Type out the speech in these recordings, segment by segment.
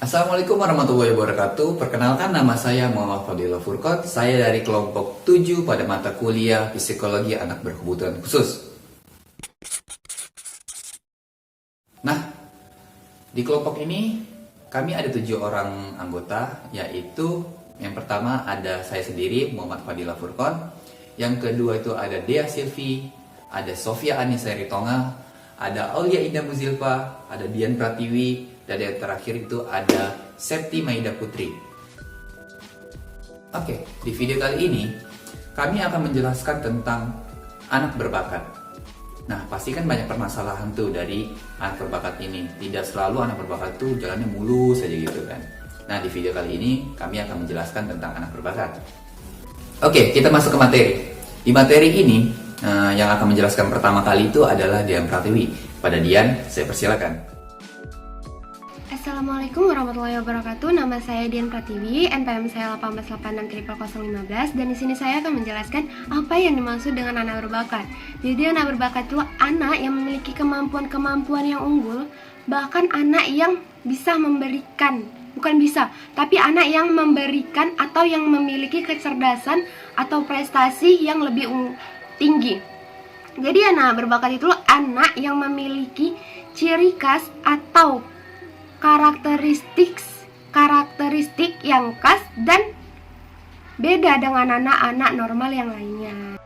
Assalamualaikum warahmatullahi wabarakatuh. Perkenalkan, nama saya Muhammad Fadillah Furqat. Saya dari kelompok 7 pada mata kuliah Psikologi Anak Berkebutuhan Khusus. Nah, di kelompok ini kami ada 7 orang anggota, yaitu yang pertama ada saya sendiri, Muhammad Fadillah Furqat. Yang kedua itu ada Dea Silvi, ada Sofia Anissa Ritonga, ada Aulia Indah Muzilfa, ada Dian Pratiwi, dan yang terakhir itu ada Septi Maida Putri. Oke, di video kali ini kami akan menjelaskan tentang anak berbakat. Nah, pasti kan banyak permasalahan tuh dari anak berbakat ini. Tidak selalu anak berbakat tuh jalannya mulus saja gitu kan. Nah, di video kali ini kami akan menjelaskan tentang anak berbakat. Oke, kita masuk ke materi. Di materi ini yang akan menjelaskan pertama kali itu adalah Dian Pratiwi. Pada Dian, saya persilakan. Assalamualaikum warahmatullahi wabarakatuh. Nama saya Dian Pratiwi, NPM saya 1886015, dan di sini saya akan menjelaskan apa yang dimaksud dengan anak berbakat. Jadi anak berbakat itu anak yang memiliki kemampuan yang unggul, bahkan anak yang bisa memberikan, bukan bisa, tapi anak yang memberikan atau yang memiliki kecerdasan atau prestasi yang lebih tinggi. Jadi anak berbakat itu anak yang memiliki ciri khas atau karakteristik yang khas dan beda dengan anak-anak normal yang lainnya.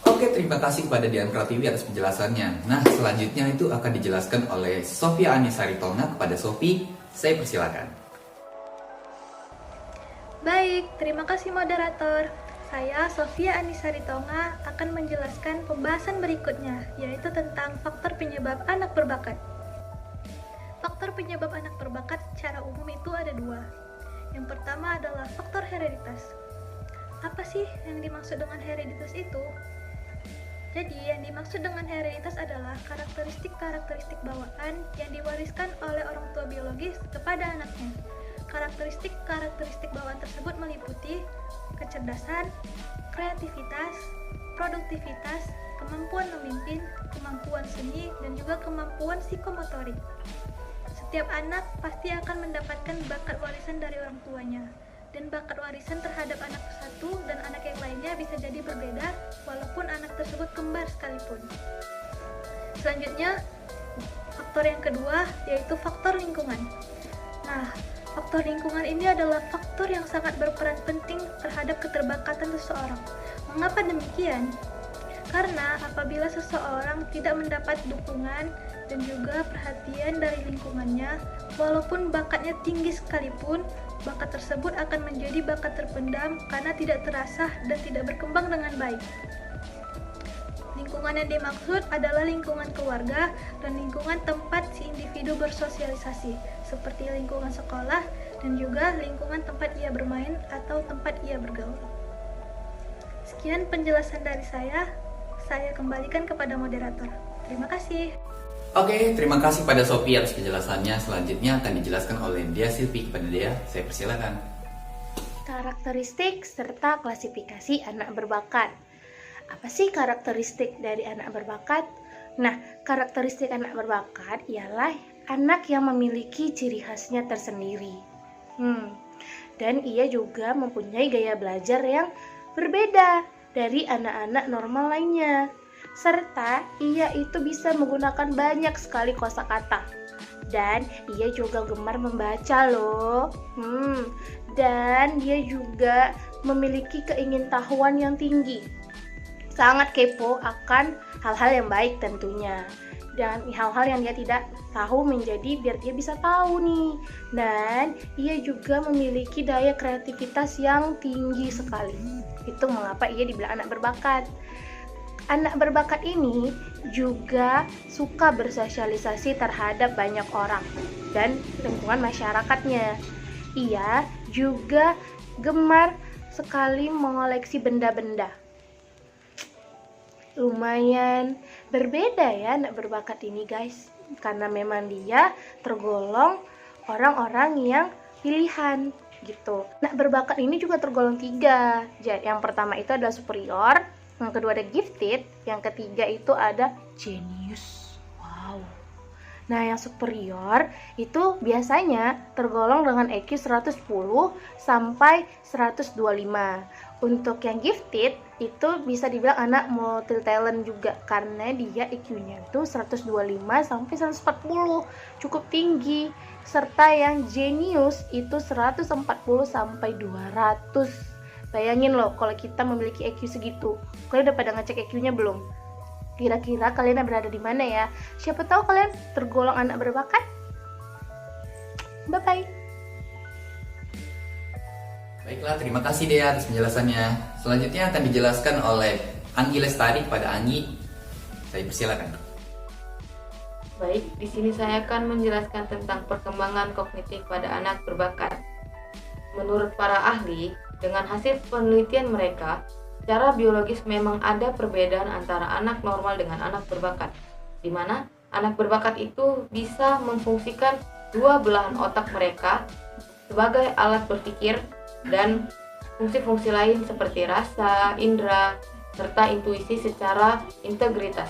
Oke, terima kasih kepada Dian Pratiwi atas penjelasannya. Nah, selanjutnya itu akan dijelaskan oleh Sofia Anissa Ritonga. Kepada Sofi, saya persilakan. Baik, terima kasih moderator. Saya, Sofia Anissa Ritonga, akan menjelaskan pembahasan berikutnya, yaitu tentang faktor penyebab anak berbakat. Faktor penyebab anak berbakat secara umum itu ada dua. Yang pertama adalah faktor hereditas. Apa sih yang dimaksud dengan hereditas itu? Jadi, yang dimaksud dengan hereditas adalah karakteristik bawaan yang diwariskan oleh orang tua biologis kepada anaknya. Karakteristik bawaan tersebut meliputi kecerdasan, kreativitas, produktivitas, kemampuan memimpin, kemampuan seni, dan juga kemampuan psikomotorik. Setiap anak pasti akan mendapatkan bakat warisan dari orang tuanya, dan bakat warisan terhadap anak satu dan anak yang lainnya bisa jadi berbeda walaupun anak tersebut kembar sekalipun. Selanjutnya, faktor yang kedua yaitu faktor lingkungan. Nah, faktor lingkungan ini adalah faktor yang sangat berperan penting terhadap keterbakatan seseorang. Mengapa demikian? Karena apabila seseorang tidak mendapat dukungan dan juga perhatian dari lingkungannya, walaupun bakatnya tinggi sekalipun, bakat tersebut akan menjadi bakat terpendam karena tidak terasah dan tidak berkembang dengan baik. Lingkungan yang dimaksud adalah lingkungan keluarga dan lingkungan tempat si individu bersosialisasi, seperti lingkungan sekolah dan juga lingkungan tempat ia bermain atau tempat ia bergaul. Sekian penjelasan dari saya kembalikan kepada moderator. Terima kasih. Oke, terima kasih pada Sofi atas penjelasannya. Selanjutnya akan dijelaskan oleh Dea Silvi. Kepada Dea, saya persilakan. Karakteristik serta klasifikasi anak berbakat. Apa sih karakteristik dari anak berbakat? Nah, karakteristik anak berbakat ialah anak yang memiliki ciri khasnya tersendiri. Dan ia juga mempunyai gaya belajar yang berbeda dari anak-anak normal lainnya. Serta ia itu bisa menggunakan banyak sekali kosakata. Dan ia juga gemar membaca loh. Dan dia juga memiliki keingintahuan yang tinggi. Sangat kepo akan hal-hal yang baik tentunya. Dan hal-hal yang dia tidak tahu menjadi biar dia bisa tahu nih. Dan ia juga memiliki daya kreativitas yang tinggi sekali. Itu mengapa ia dibilang anak berbakat. Anak berbakat ini juga suka bersosialisasi terhadap banyak orang dan lingkungan masyarakatnya. Ia juga gemar sekali mengoleksi benda-benda. Lumayan berbeda ya anak berbakat ini guys, karena memang dia tergolong orang-orang yang pilihan gitu. Nah, berbakat ini juga tergolong 3. Jadi yang pertama itu adalah superior, yang kedua ada gifted, yang ketiga itu ada genius. Wow. Nah, yang superior itu biasanya tergolong dengan IQ 110 sampai 125. Untuk yang gifted itu bisa dibilang anak multi talent juga karena dia IQ-nya itu 125 sampai 140, cukup tinggi. Serta yang genius itu 140 sampai 200. Bayangin loh kalau kita memiliki IQ segitu. Kalian udah pada ngecek IQ-nya belum? Kira-kira kalian berada di mana ya? Siapa tahu kalian tergolong anak berbakat. Bye-bye. Baiklah, terima kasih Dea atas penjelasannya. Selanjutnya akan dijelaskan oleh Anggi Lestari kepada Anggi. Saya persilakan. Baik, di sini saya akan menjelaskan tentang perkembangan kognitif pada anak berbakat. Menurut para ahli, dengan hasil penelitian mereka, secara biologis memang ada perbedaan antara anak normal dengan anak berbakat, di mana anak berbakat itu bisa memfungsikan dua belahan otak mereka sebagai alat berpikir dan fungsi-fungsi lain seperti rasa, indera, serta intuisi secara integritas,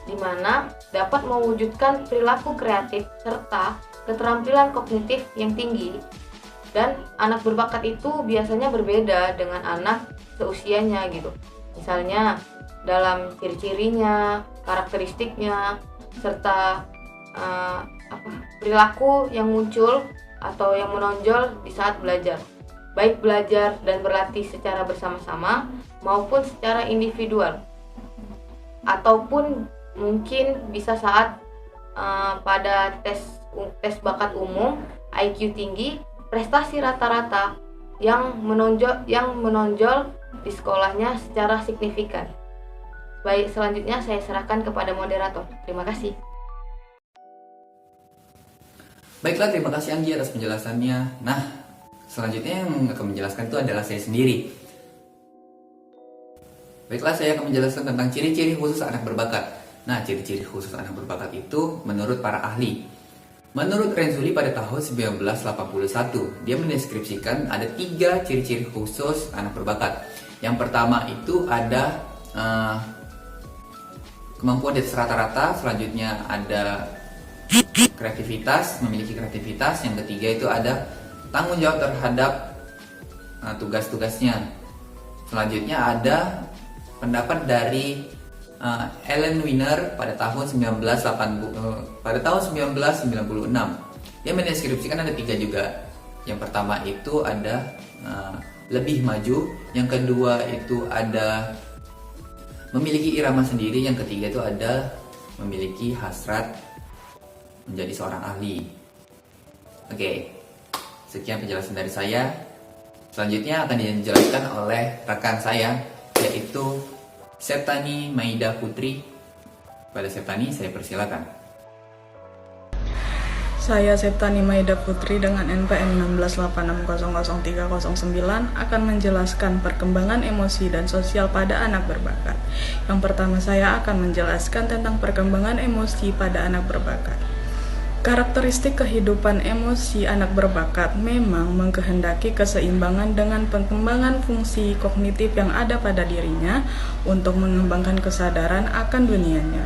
di mana dapat mewujudkan perilaku kreatif serta keterampilan kognitif yang tinggi. Dan anak berbakat itu biasanya berbeda dengan anak seusianya gitu. Misalnya dalam ciri-cirinya, karakteristiknya, serta perilaku yang muncul atau yang menonjol di saat belajar. Baik belajar dan berlatih secara bersama-sama maupun secara individual. Ataupun mungkin bisa saat pada tes bakat umum, IQ tinggi, prestasi rata-rata yang menonjol di sekolahnya secara signifikan. Baik, selanjutnya saya serahkan kepada moderator. Terima kasih. Baiklah, terima kasih Anggi atas penjelasannya. Nah, selanjutnya yang akan menjelaskan itu adalah saya sendiri. Baiklah, saya akan menjelaskan tentang ciri-ciri khusus anak berbakat. Nah, ciri-ciri khusus anak berbakat itu menurut para ahli. Menurut Renzulli pada tahun 1981, dia mendeskripsikan ada 3 ciri-ciri khusus anak berbakat. Yang pertama itu ada kemampuan di atas rata-rata, selanjutnya ada kreativitas, memiliki kreativitas. Yang ketiga itu ada tanggung jawab terhadap tugas-tugasnya. Selanjutnya ada pendapat dari Ellen Wiener pada tahun 1996. Dia mendeskripsikan ada 3 juga. Yang pertama itu ada lebih maju, yang kedua itu ada memiliki irama sendiri, yang ketiga itu ada memiliki hasrat menjadi seorang ahli. Oke, sekian penjelasan dari saya. Selanjutnya akan dijelaskan oleh rekan saya, yaitu Septani Maida Putri. Pada Septani, saya persilakan. Saya Septani Maida Putri dengan NPM 168600309 akan menjelaskan perkembangan emosi dan sosial pada anak berbakat. Yang pertama saya akan menjelaskan tentang perkembangan emosi pada anak berbakat. Karakteristik kehidupan emosi anak berbakat memang mengkehendaki keseimbangan dengan pengembangan fungsi kognitif yang ada pada dirinya untuk mengembangkan kesadaran akan dunianya.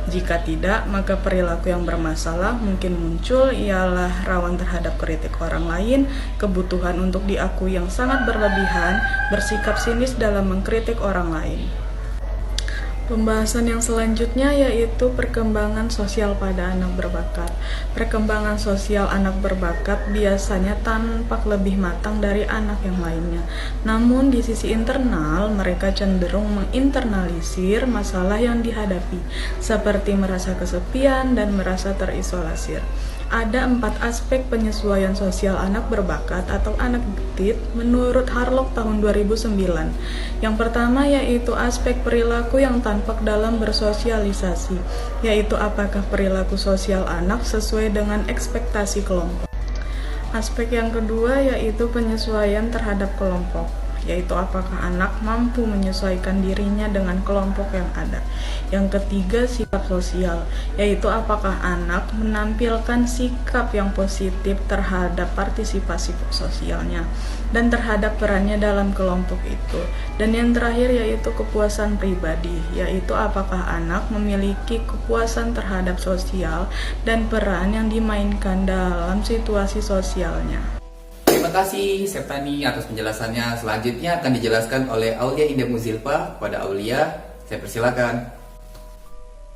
Jika tidak, maka perilaku yang bermasalah mungkin muncul, ialah rawan terhadap kritik orang lain, kebutuhan untuk diakui yang sangat berlebihan, bersikap sinis dalam mengkritik orang lain. Pembahasan yang selanjutnya yaitu perkembangan sosial pada anak berbakat. Perkembangan sosial anak berbakat biasanya tampak lebih matang dari anak yang lainnya. Namun di sisi internal, mereka cenderung menginternalisir masalah yang dihadapi, seperti merasa kesepian dan merasa terisolasi. Ada 4 aspek penyesuaian sosial anak berbakat atau anak gifted menurut Harlock tahun 2009. Yang pertama yaitu aspek perilaku yang tampak dalam bersosialisasi, yaitu apakah perilaku sosial anak sesuai dengan ekspektasi kelompok. Aspek yang kedua yaitu penyesuaian terhadap kelompok. yaitu apakah anak mampu menyesuaikan dirinya dengan kelompok yang ada. Yang ketiga, sikap sosial, yaitu apakah anak menampilkan sikap yang positif terhadap partisipasi sosialnya dan terhadap perannya dalam kelompok itu. Dan yang terakhir yaitu kepuasan pribadi, yaitu apakah anak memiliki kepuasan terhadap sosial dan peran yang dimainkan dalam situasi sosialnya. Terima kasih Septani atas penjelasannya. Selanjutnya akan dijelaskan oleh Aulia Indah Muzilfa. Kepada Aulia, saya persilakan.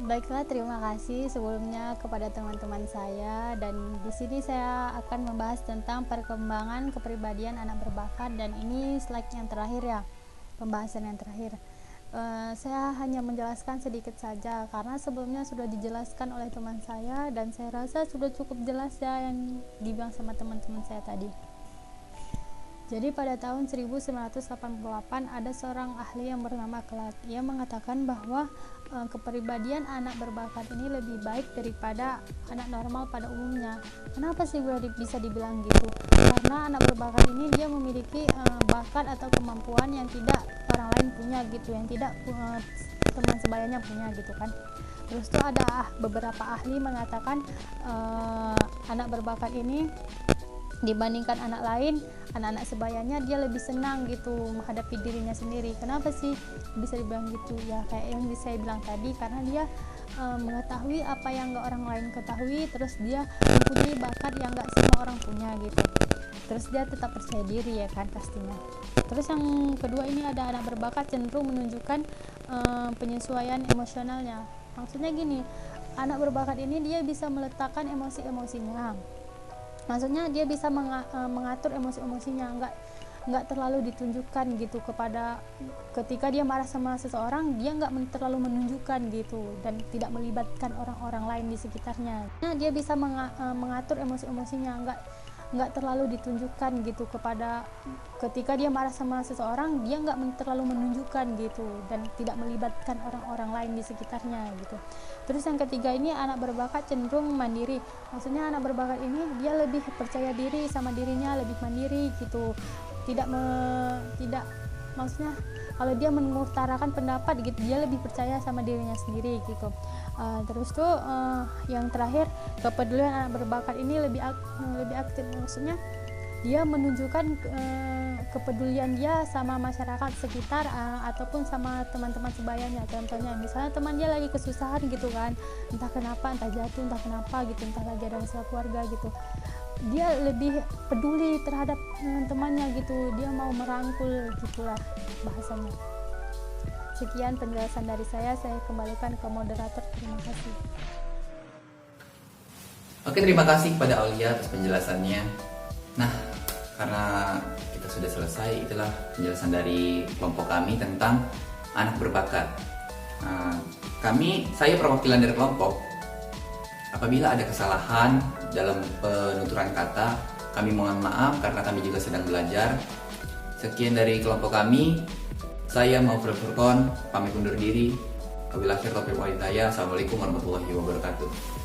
Baiklah, terima kasih sebelumnya kepada teman-teman saya, dan di sini saya akan membahas tentang perkembangan kepribadian anak berbakat, dan ini slide yang terakhir ya, pembahasan yang terakhir. Saya hanya menjelaskan sedikit saja karena sebelumnya sudah dijelaskan oleh teman saya dan saya rasa sudah cukup jelas ya yang dibilang sama teman-teman saya tadi. Jadi pada tahun 1988 ada seorang ahli yang bernama Clark. Ia mengatakan bahwa kepribadian anak berbakat ini lebih baik daripada anak normal pada umumnya. Kenapa sih bisa dibilang gitu? Karena anak berbakat ini dia memiliki bakat atau kemampuan yang tidak orang lain punya gitu, yang tidak teman sebayanya punya gitu kan. Terus tuh ada beberapa ahli mengatakan anak berbakat ini dibandingkan anak lain, anak-anak sebayanya dia lebih senang gitu menghadapi dirinya sendiri. Kenapa sih bisa dibilang gitu? Ya kayak yang saya bilang tadi, karena dia mengetahui apa yang gak orang lain ketahui, terus dia mempunyai bakat yang gak semua orang punya gitu. Terus dia tetap percaya diri ya kan pastinya. Terus yang kedua ini ada anak berbakat cenderung menunjukkan penyesuaian emosionalnya. Maksudnya gini, anak berbakat ini dia bisa meletakkan emosi-emosinya. Maksudnya dia bisa mengatur emosi-emosinya, nggak terlalu ditunjukkan gitu ketika dia marah sama seseorang, dia nggak terlalu menunjukkan gitu dan tidak melibatkan orang-orang lain di sekitarnya. Nah, dia bisa mengatur emosi-emosinya, nggak terlalu ditunjukkan gitu ketika dia marah sama seseorang, dia nggak terlalu menunjukkan gitu dan tidak melibatkan orang-orang lain di sekitarnya gitu. Terus yang ketiga ini anak berbakat cenderung mandiri. Maksudnya anak berbakat ini dia lebih percaya diri sama dirinya, lebih mandiri gitu. Maksudnya kalau dia mengutarakan pendapat gitu, dia lebih percaya sama dirinya sendiri gitu. Terus tuh yang terakhir, kepedulian anak berbakat ini lebih aktif. Maksudnya dia menunjukkan kepedulian dia sama masyarakat sekitar ataupun sama teman-teman sebayanya. Contohnya misalnya teman dia lagi kesusahan gitu kan, entah kenapa, entah jatuh, entah kenapa gitu, entah lagi ada masalah keluarga gitu, dia lebih peduli terhadap temannya gitu, dia mau merangkul gitulah bahasanya. Sekian penjelasan dari saya kembalikan ke moderator. Terima kasih. Oke, terima kasih kepada Aulia atas penjelasannya. Nah, karena kita sudah selesai, itulah penjelasan dari kelompok kami tentang anak berbakat. Saya perwakilan dari kelompok. Apabila ada kesalahan dalam penuturan kata, kami mohon maaf karena kami juga sedang belajar. Sekian dari kelompok kami. Saya Maufur Furqon, pamit undur diri. Wabillahi taufiq wal hidayah. Assalamualaikum warahmatullahi wabarakatuh.